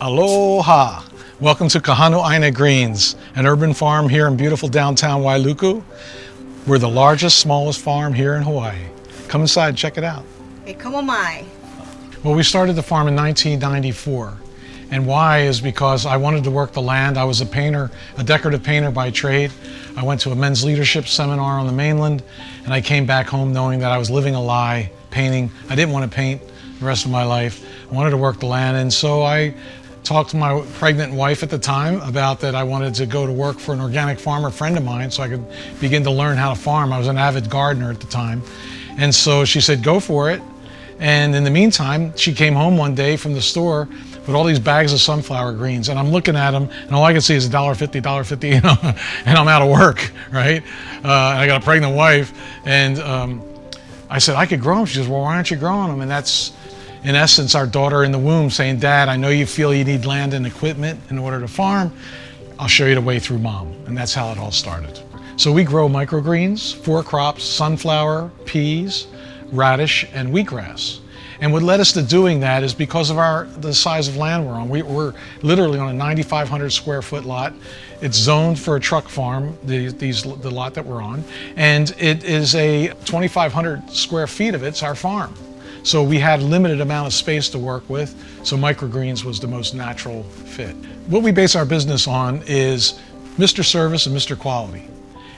Aloha! Welcome to Kahanu Aina Greens, an urban farm here in beautiful downtown Wailuku. We're the largest, smallest farm here in Hawaii. Come inside, check it out. Hey, come on, my. Well, we started the farm in 1994. And why is because I wanted to work the land. I was a painter, a decorative painter by trade. I went to a men's leadership seminar on the mainland, and I came back home knowing that I was living a lie, painting. I didn't want to paint the rest of my life. I wanted to work the land, and so I talked to my pregnant wife at the time about that I wanted to go to work for an organic farmer friend of mine so I could begin to learn how to farm. I was an avid gardener at the time. And so she said, go for it. And in the meantime, she came home one day from the store with all these bags of sunflower greens, and I'm looking at them, and all I can see is $1.50, $1.50, you know, and I'm out of work, right? And I got a pregnant wife, and I said, I could grow them. She says, well, why aren't you growing them? And that's, in essence, our daughter in the womb saying, Dad, I know you feel you need land and equipment in order to farm. I'll show you the way through Mom. And that's how it all started. So we grow microgreens, 4 crops, sunflower, peas, radish, and wheatgrass. And what led us to doing that is because of the size of land we're on. We're literally on a 9,500 square foot lot. It's zoned for a truck farm, the lot that we're on. And it is a 2,500 square feet of it's our farm. So we had limited amount of space to work with, so microgreens was the most natural fit. What we base our business on is Mr. Service and Mr. Quality.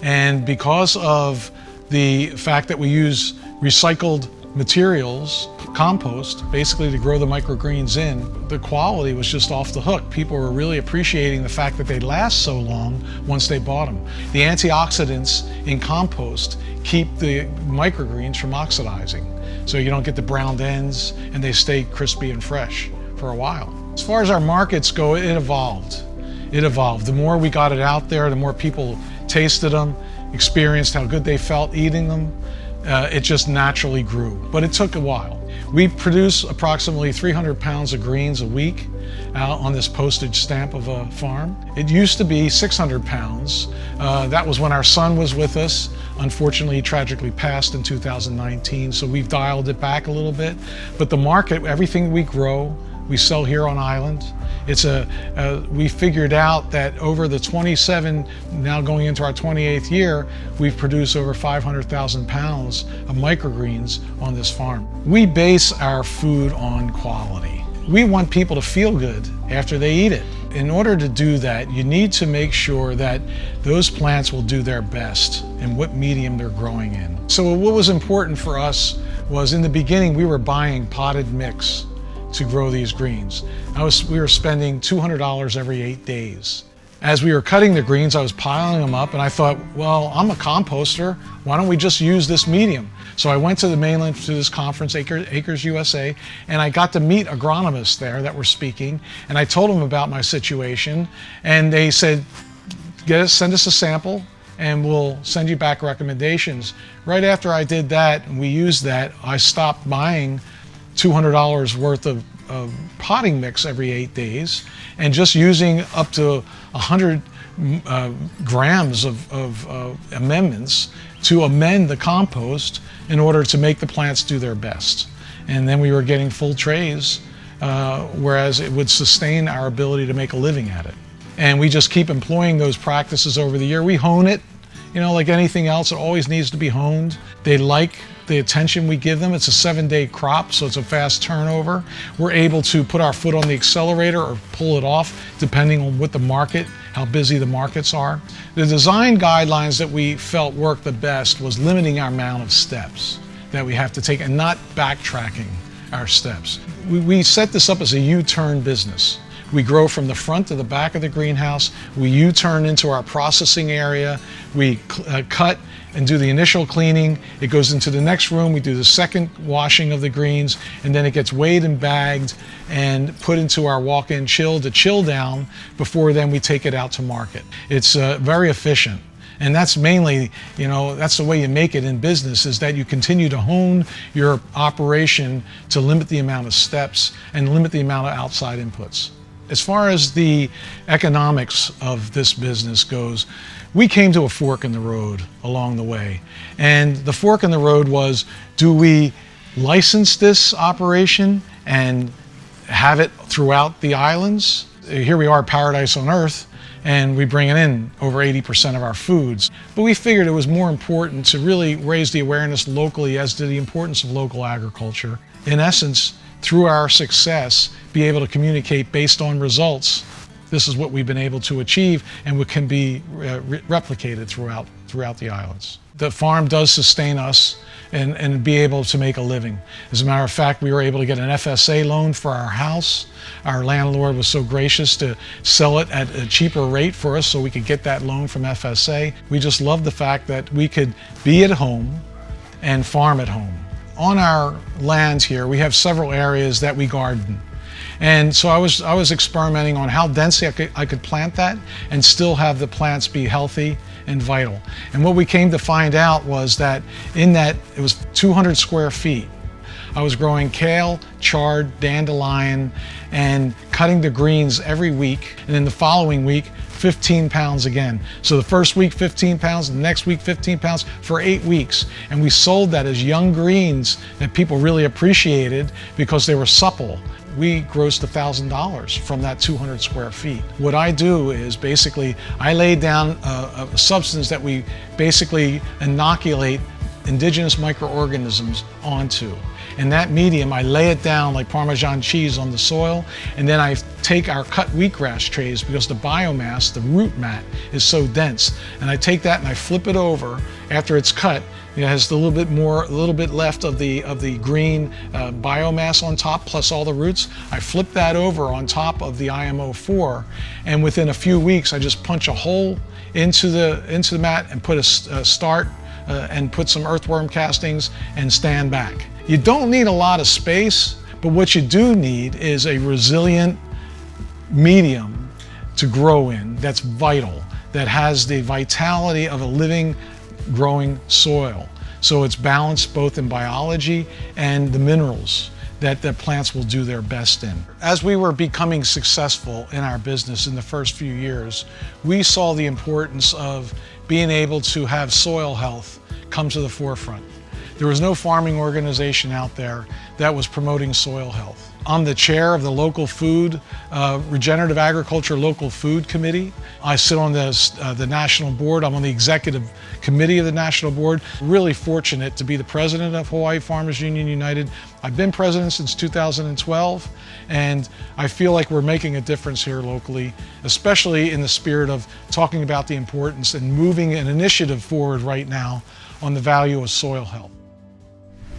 And because of the fact that we use recycled materials, compost, basically to grow the microgreens in, the quality was just off the hook. People were really appreciating the fact that they last so long once they bought them. The antioxidants in compost keep the microgreens from oxidizing. So you don't get the browned ends and they stay crispy and fresh for a while. As far as our markets go, it evolved. It evolved. The more we got it out there, the more people tasted them, experienced how good they felt eating them. It just naturally grew, but it took a while. We produce approximately 300 pounds of greens a week out on this postage stamp of a farm. It used to be 600 pounds. That was when our son was with us. Unfortunately, he tragically passed in 2019, so we've dialed it back a little bit. But the market, everything we grow, we sell here on island. We figured out that over the 27, now going into our 28th year, we've produced over 500,000 pounds of microgreens on this farm. We base our food on quality. We want people to feel good after they eat it. In order to do that, you need to make sure that those plants will do their best in what medium they're growing in. So what was important for us was in the beginning, we were buying potted mix to grow these greens. We were spending $200 every 8 days. As we were cutting the greens, I was piling them up and I thought, well, I'm a composter. Why don't we just use this medium? So I went to the mainland to this conference, Acres USA, and I got to meet agronomists there that were speaking, and I told them about my situation, and they said, send us a sample and we'll send you back recommendations. Right after I did that and we used that, I stopped buying $200 worth of potting mix every 8 days and just using up to 100 grams of amendments to amend the compost in order to make the plants do their best. And then we were getting full trays, whereas it would sustain our ability to make a living at it. And we just keep employing those practices over the year. We hone it, you know, like anything else, it always needs to be honed. They like the attention we give them. It's a 7-day crop, so it's a fast turnover. We're able to put our foot on the accelerator or pull it off, depending on what the market, how busy the markets are. The design guidelines that we felt worked the best was limiting our amount of steps that we have to take and not backtracking our steps. We set this up as a U-turn business. We grow from the front to the back of the greenhouse. We U-turn into our processing area. We cut and do the initial cleaning. It goes into the next room. We do the second washing of the greens, and then it gets weighed and bagged and put into our walk-in chill to chill down before then we take it out to market. It's very efficient. And that's mainly, you know, that's the way you make it in business, is that you continue to hone your operation to limit the amount of steps and limit the amount of outside inputs. As far as the economics of this business goes, we came to a fork in the road along the way. And the fork in the road was, do we license this operation and have it throughout the islands. Here we are, paradise on earth, and we bring in over 80% of our foods. But we figured it was more important to really raise the awareness locally as to the importance of local agriculture. In essence, through our success, be able to communicate based on results. This is what we've been able to achieve, and what can be replicated throughout the islands. The farm does sustain us and be able to make a living. As a matter of fact, we were able to get an FSA loan for our house. Our landlord was so gracious to sell it at a cheaper rate for us so we could get that loan from FSA. We just love the fact that we could be at home and farm at home. On our lands here, we have several areas that we garden. And so I was experimenting on how densely I could plant that and still have the plants be healthy and vital. And what we came to find out was that in that, it was 200 square feet. I was growing kale, chard, dandelion, and cutting the greens every week. And then the following week, 15 pounds again. So the first week, 15 pounds, the next week, 15 pounds for 8 weeks. And we sold that as young greens that people really appreciated because they were supple. We grossed $1,000 from that 200 square feet. What I do is basically, I lay down a substance that we basically inoculate indigenous microorganisms onto. In that medium, I lay it down like Parmesan cheese on the soil, and then I take our cut wheatgrass trays because the biomass, the root mat, is so dense. And I take that and I flip it over after it's cut. It has a little bit left of the green biomass on top, plus all the roots. I flip that over on top of the IMO4, and within a few weeks, I just punch a hole into the mat and put a start and put some earthworm castings and stand back. You don't need a lot of space, but what you do need is a resilient medium to grow in that's vital, that has the vitality of a living, growing soil. So it's balanced both in biology and the minerals that the plants will do their best in. As we were becoming successful in our business in the first few years, we saw the importance of being able to have soil health come to the forefront. There was no farming organization out there that was promoting soil health. I'm the chair of the local food, Regenerative Agriculture Local Food Committee. I sit on the national board. I'm on the executive committee of the national board. Really fortunate to be the president of Hawaii Farmers Union United. I've been president since 2012, and I feel like we're making a difference here locally, especially in the spirit of talking about the importance and moving an initiative forward right now on the value of soil health.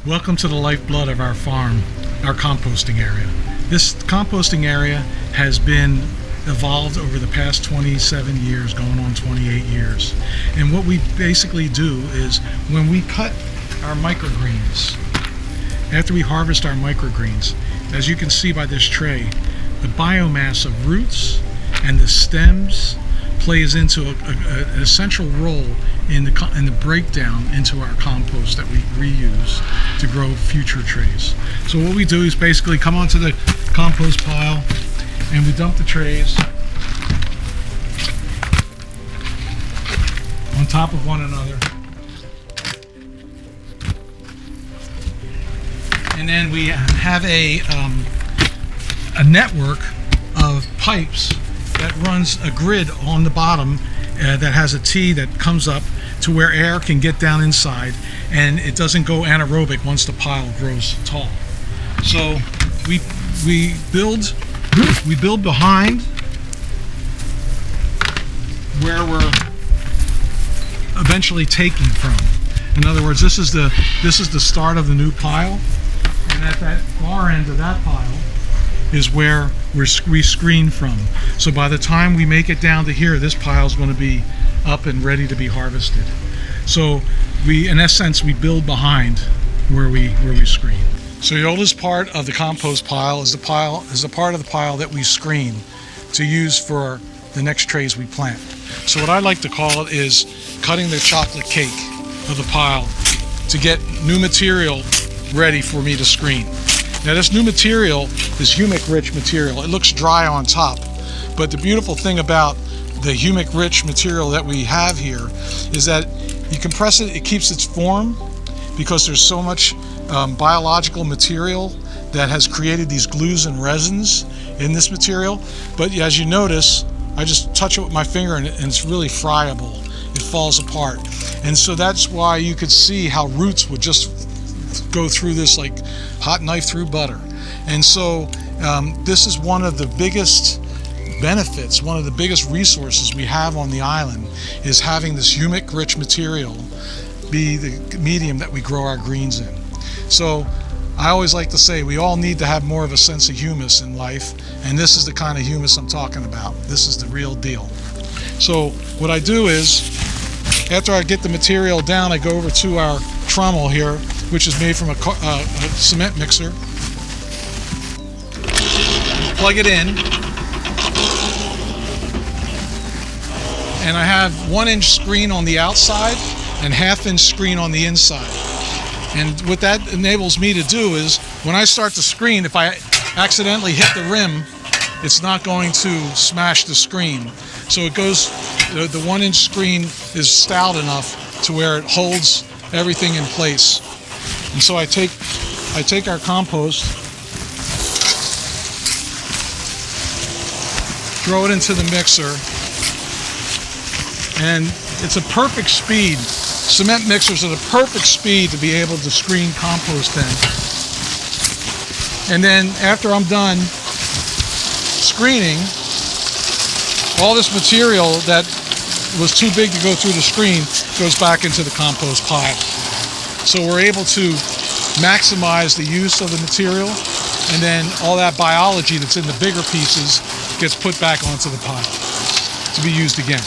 Welcome to the lifeblood of our farm, our composting area. This composting area has been evolved over the past 27 years, going on 28 years. And what we basically do is when we cut our microgreens, after we harvest our microgreens, as you can see by this tray, the biomass of roots and the stems plays into an essential role in the breakdown into our compost that we reuse to grow future trays. So what we do is basically come onto the compost pile and we dump the trays on top of one another. And then we have a network of pipes that runs a grid on the bottom that has a T that comes up to where air can get down inside, and it doesn't go anaerobic once the pile grows tall. So we build behind where we're eventually taking from. In other words, this is the start of the new pile, and at that far end of that pile is where we screen from. So by the time we make it down to here, this pile is going to be up and ready to be harvested. So in essence, we build behind where we screen. So the oldest part of the compost pile is the part of the pile that we screen to use for the next trays we plant. So what I like to call it is cutting the chocolate cake of the pile to get new material ready for me to screen. Now this new material is humic-rich material. It looks dry on top, but the beautiful thing about the humic-rich material that we have here is that you compress it, it keeps its form because there's so much biological material that has created these glues and resins in this material. But as you notice, I just touch it with my finger and it's really friable. It falls apart. And so that's why you could see how roots would just go through this like hot knife through butter. And so this is one of the biggest benefits, one of the biggest resources we have on the island, is having this humic rich material be the medium that we grow our greens in. So I always like to say we all need to have more of a sense of humus in life, and this is the kind of humus I'm talking about. This is the real deal. So what I do is, after I get the material down, I go over to our trommel here, which is made from a cement mixer. Plug it in, and I have 1-inch screen on the outside and 1/2-inch screen on the inside. And what that enables me to do is, when I start to screen, if I accidentally hit the rim, it's not going to smash the screen. So it goes, the 1-inch screen is stout enough to where it holds everything in place. And so I take our compost, throw it into the mixer, and it's a perfect speed. Cement mixers are the perfect speed to be able to screen compost in. And then after I'm done screening, all this material that was too big to go through the screen goes back into the compost pile. So we're able to maximize the use of the material, and then all that biology that's in the bigger pieces gets put back onto the pile to be used again.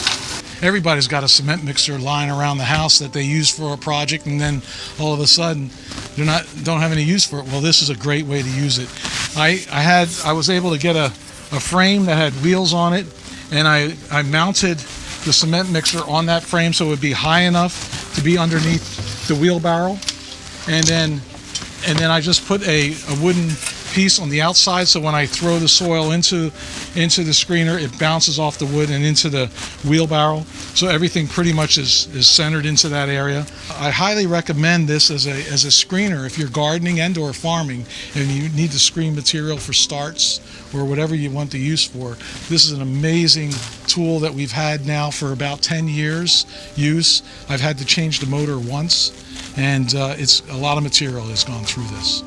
Everybody's got a cement mixer lying around the house that they use for a project, and then all of a sudden don't have any use for it. Well, this is a great way to use it. I was able to get a frame that had wheels on it, and I mounted the cement mixer on that frame so it would be high enough to be underneath the wheelbarrow, and then I just put a wooden piece on the outside, so when I throw the soil into the screener, it bounces off the wood and into the wheelbarrow. So everything pretty much is centered into that area. I highly recommend this as a screener if you're gardening and or farming and you need to screen material for starts or whatever you want the use for. This is an amazing tool that we've had now for about 10 years use. I've had to change the motor once, and it's a lot of material has gone through this.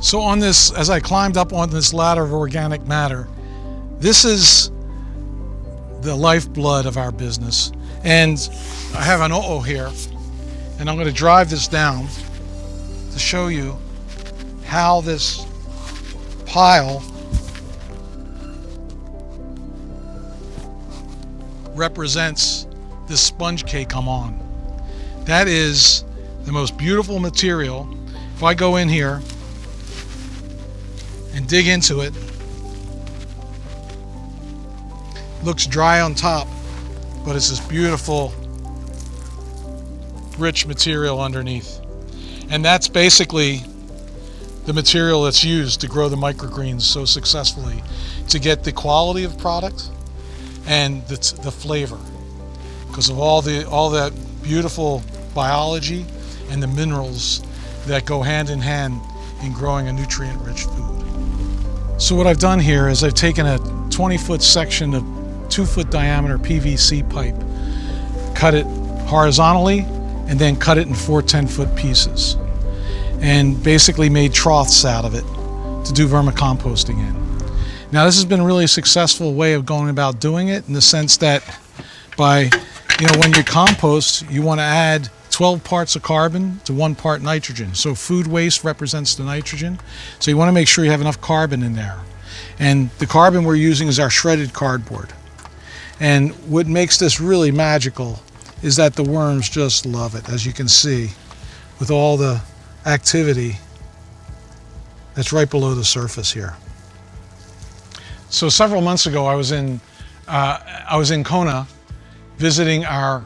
So on this, as I climbed up on this ladder of organic matter, this is the lifeblood of our business. And I have an o'o here, and I'm going to drive this down to show you how this pile represents this sponge cake I'm on. That is the most beautiful material. If I go in here and dig into it, looks dry on top, but it's this beautiful rich material underneath. And that's basically the material that's used to grow the microgreens so successfully, to get the quality of product and the flavor, because of all that beautiful biology and the minerals that go hand in hand in growing a nutrient-rich food. So what I've done here is I've taken a 20-foot section of 2-foot diameter PVC pipe, cut it horizontally, and then cut it in 4 10-foot pieces, and basically made troughs out of it to do vermicomposting in. Now this has been a really successful way of going about doing it, in the sense that when you compost, you want to add 12 parts of carbon to 1 part nitrogen. So food waste represents the nitrogen. So you want to make sure you have enough carbon in there. And the carbon we're using is our shredded cardboard. And what makes this really magical is that the worms just love it, as you can see, with all the activity that's right below the surface here. So several months ago, I was in Kona visiting our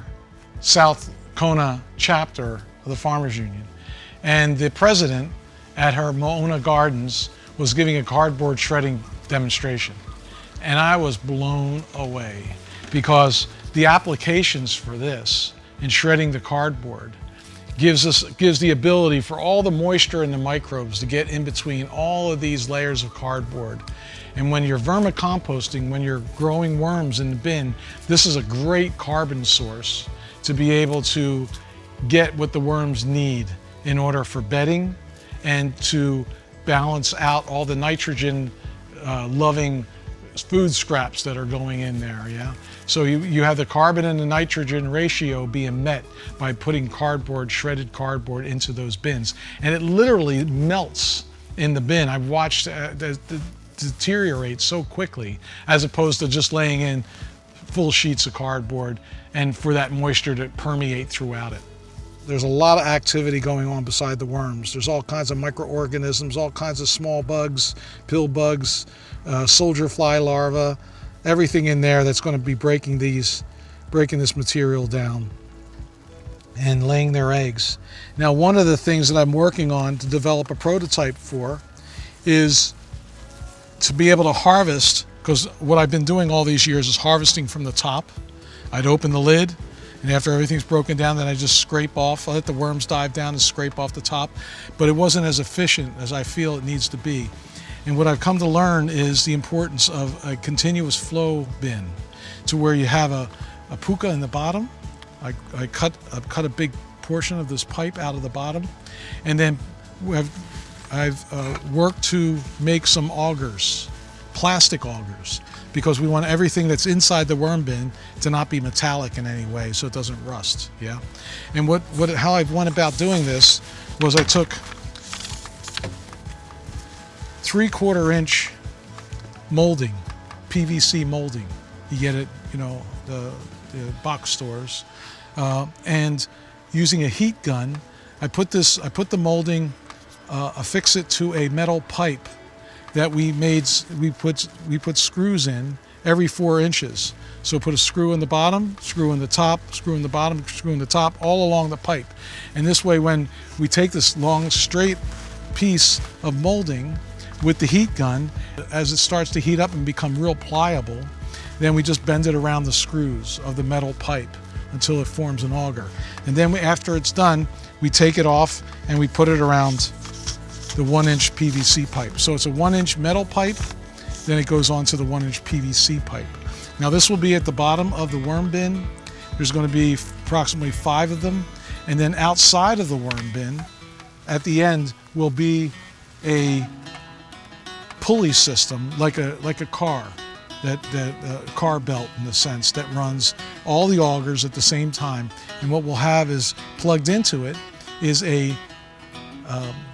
South Kona chapter of the Farmers Union, and the president at her Mo'ona Gardens was giving a cardboard shredding demonstration, and I was blown away, because the applications for this in shredding the cardboard gives the ability for all the moisture and the microbes to get in between all of these layers of cardboard. And when you're vermicomposting, when you're growing worms in the bin, this is a great carbon source to be able to get what the worms need in order for bedding and to balance out all the nitrogen loving food scraps that are going in there, yeah? So you have the carbon and the nitrogen ratio being met by putting cardboard, shredded cardboard into those bins. And it literally melts in the bin. I've watched deteriorate so quickly as opposed to just laying in full sheets of cardboard and for that moisture to permeate throughout it. There's a lot of activity going on beside the worms. There's all kinds of microorganisms, all kinds of small bugs, pill bugs, soldier fly larvae, everything in there that's going to be breaking this material down and laying their eggs. Now, one of the things that I'm working on to develop a prototype for is to be able to harvest, because what I've been doing all these years is harvesting from the top. I'd open the lid, and after everything's broken down, then I just scrape off. I let the worms dive down and scrape off the top. But it wasn't as efficient as I feel it needs to be. And what I've come to learn is the importance of a continuous flow bin, to where you have a puka in the bottom. I cut a big portion of this pipe out of the bottom, and then I've worked to make some augers, plastic augers, because we want everything that's inside the worm bin to not be metallic in any way so it doesn't rust, yeah? And how I went about doing this was I took 3/4 inch molding, PVC molding. You get it, the box stores. And using a heat gun, I put the molding, affix it to a metal pipe that we put screws in every 4 inches. So put a screw in the bottom, screw in the top, screw in the bottom, screw in the top, all along the pipe. And this way, when we take this long straight piece of molding with the heat gun, as it starts to heat up and become real pliable, then we just bend it around the screws of the metal pipe until it forms an auger. And then after it's done, we take it off and we put it around the 1-inch PVC pipe. So it's a 1-inch metal pipe, then it goes on to the 1-inch PVC pipe. Now this will be at the bottom of the worm bin. There's going to be approximately 5 of them. And then outside of the worm bin, at the end, will be a pulley system, like a car, that car belt in the sense, that runs all the augers at the same time. And what we'll have is plugged into it is a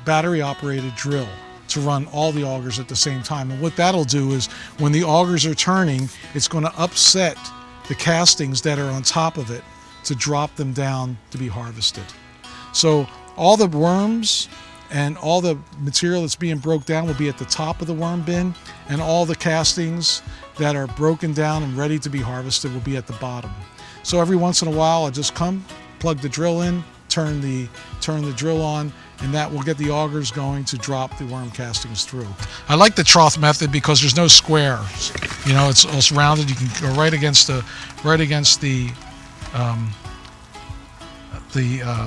battery operated drill to run all the augers at the same time. And what that'll do is when the augers are turning, it's going to upset the castings that are on top of it to drop them down to be harvested. So all the worms and all the material that's being broke down will be at the top of the worm bin, and all the castings that are broken down and ready to be harvested will be at the bottom. So every once in a while, I'll just come, plug the drill in, turn the drill on, and that will get the augers going to drop the worm castings through. I like the trough method because there's no squares. It's rounded. You can go right against the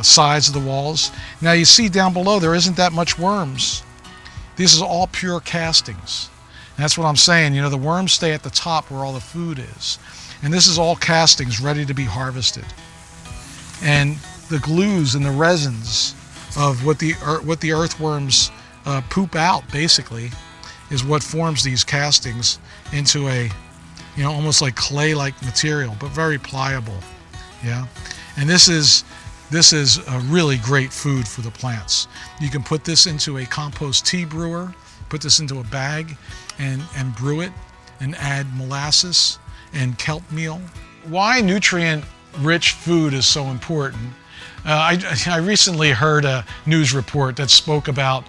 sides of the walls. Now you see down below there isn't that much worms. This is all pure castings. And that's what I'm saying. The worms stay at the top where all the food is. And this is all castings ready to be harvested. And the glues and the resins of what the earthworms poop out, basically, is what forms these castings into a, almost like clay-like material, but very pliable. Yeah, and this is a really great food for the plants. You can put this into a compost tea brewer, put this into a bag, and brew it, and add molasses and kelp meal. Why nutrient-rich food is so important? I recently heard a news report that spoke about,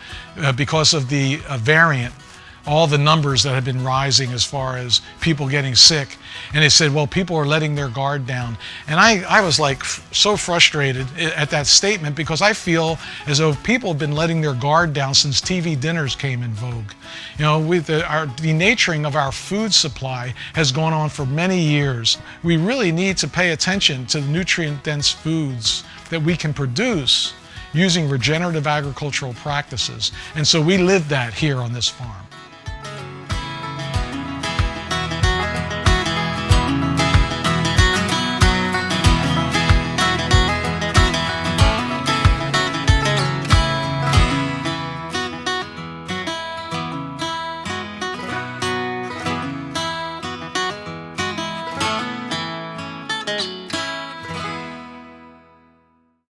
because of the variant, all the numbers that have been rising as far as people getting sick. And they said, well, people are letting their guard down. And I was like so frustrated at that statement, because I feel as though people have been letting their guard down since TV dinners came in vogue. With the denaturing of our food supply has gone on for many years. We really need to pay attention to the nutrient-dense foods that we can produce using regenerative agricultural practices. And so we lived that here on this farm.